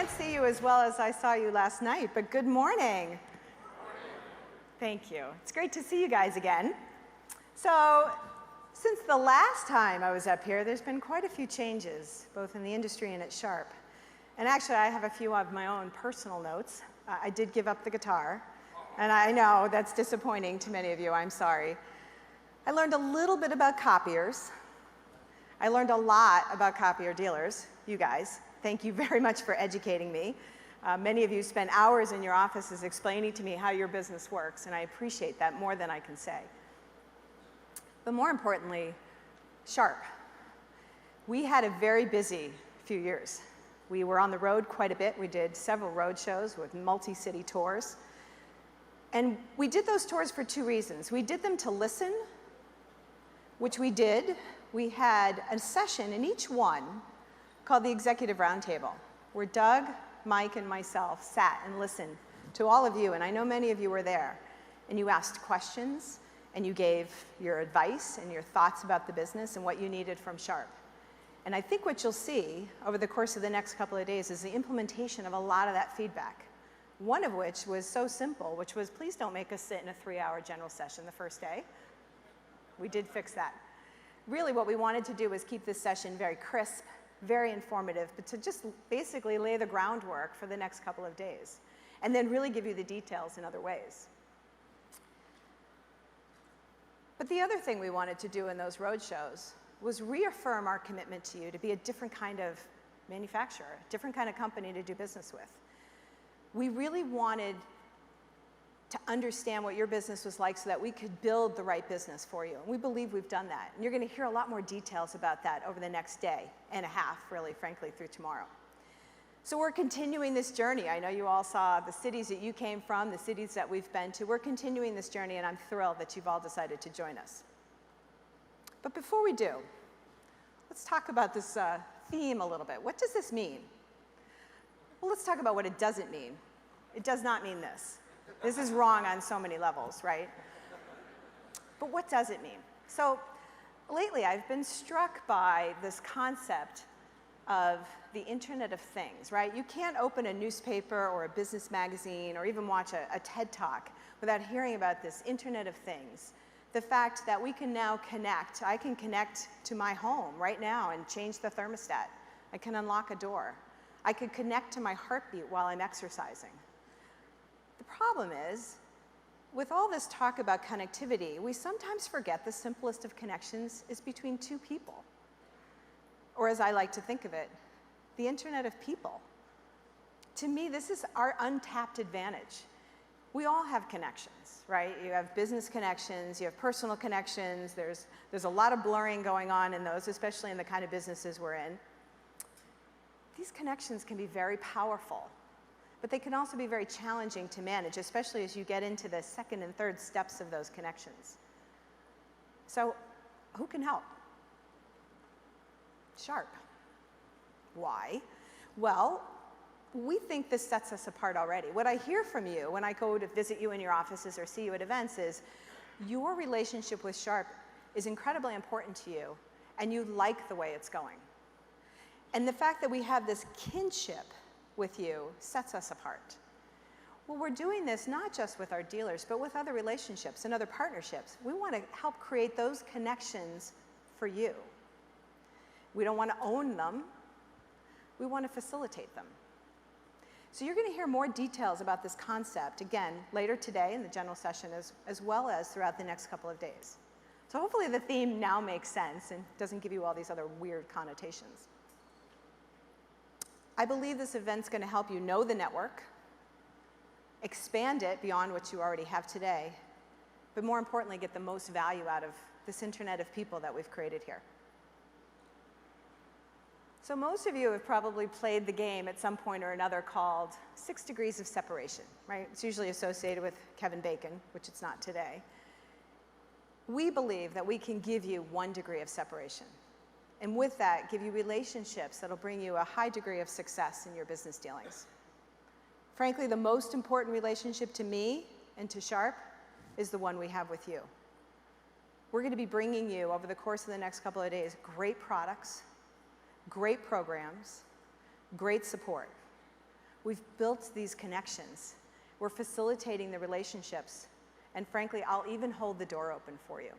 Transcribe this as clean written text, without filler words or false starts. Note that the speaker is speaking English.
can't see you as well as I saw you last night, but good morning. Thank you. It's great to see you guys again. So, since the last time I was up here, there's been quite a few changes, both in the industry and at Sharp. And actually, I have a few of my own personal notes. I did give up the guitar, and I know that's disappointing to many of you. I'm sorry. I learned a little bit about copiers. I learned a lot about copier dealers, you guys. Thank you very much for educating me. Many of you spend hours in your offices explaining to me how your business works, and I appreciate that more than I can say. But more importantly, Sharp. We had a very busy few years. We were on the road quite a bit. We did several road shows with multi-city tours. And we did those tours for two reasons. We did them to listen, which we did. We had a session in each one called the Executive Roundtable, where Doug, Mike, and myself sat and listened to all of you, and I know many of you were there, and you asked questions, and you gave your advice and your thoughts about the business and what you needed from Sharp. And I think what you'll see over the course of the next couple of days is the implementation of a lot of that feedback, one of which was so simple, which was, please don't make us sit in a 3-hour general session the first day. We did fix that. Really what we wanted to do was keep this session very crisp, very informative, but to just basically lay the groundwork for the next couple of days, and then really give you the details in other ways. But the other thing we wanted to do in those road shows was reaffirm our commitment to you to be a different kind of manufacturer, a different kind of company to do business with. We really wanted to understand what your business was like so that we could build the right business for you. And we believe we've done that. And you're going to hear a lot more details about that over the next day and a half, really, frankly, through tomorrow. So we're continuing this journey. I know you all saw the cities that you came from, the cities that we've been to. We're continuing this journey, and I'm thrilled that you've all decided to join us. But before we do, let's talk about this theme a little bit. What does this mean? Well, let's talk about what it doesn't mean. It does not mean this. This is wrong on so many levels, right? But what does it mean? So lately, I've been struck by this concept of the Internet of Things, right? You can't open a newspaper or a business magazine or even watch a TED Talk without hearing about this Internet of Things. The fact that we can now connect. I can connect to my home right now and change the thermostat. I can unlock a door. I could connect to my heartbeat while I'm exercising. The problem is, with all this talk about connectivity, we sometimes forget the simplest of connections is between two people. Or as I like to think of it, the Internet of people. To me, this is our untapped advantage. We all have connections, right? You have business connections, you have personal connections, there's a lot of blurring going on in those, especially in the kind of businesses we're in. These connections can be very powerful, but they can also be very challenging to manage, especially as you get into the second and third steps of those connections. So, who can help? Sharp. Why? Well, we think this sets us apart already. What I hear from you when I go to visit you in your offices or see you at events is your relationship with Sharp is incredibly important to you, and you like the way it's going. And the fact that we have this kinship with you sets us apart. Well, we're doing this not just with our dealers, but with other relationships and other partnerships. We want to help create those connections for you. We don't want to own them. We want to facilitate them. So you're going to hear more details about this concept, again, later today in the general session, as well as throughout the next couple of days. So hopefully the theme now makes sense and doesn't give you all these other weird connotations. I believe this event's going to help you know the network, expand it beyond what you already have today, but more importantly, get the most value out of this Internet of people that we've created here. So most of you have probably played the game at some point or another called 6 Degrees of Separation, right? It's usually associated with Kevin Bacon, which it's not today. We believe that we can give you 1 degree of separation. And with that, give you relationships that'll bring you a high degree of success in your business dealings. Frankly, the most important relationship to me and to Sharp is the one we have with you. We're going to be bringing you, over the course of the next couple of days, great products, great programs, great support. We've built these connections. We're facilitating the relationships. And frankly, I'll even hold the door open for you.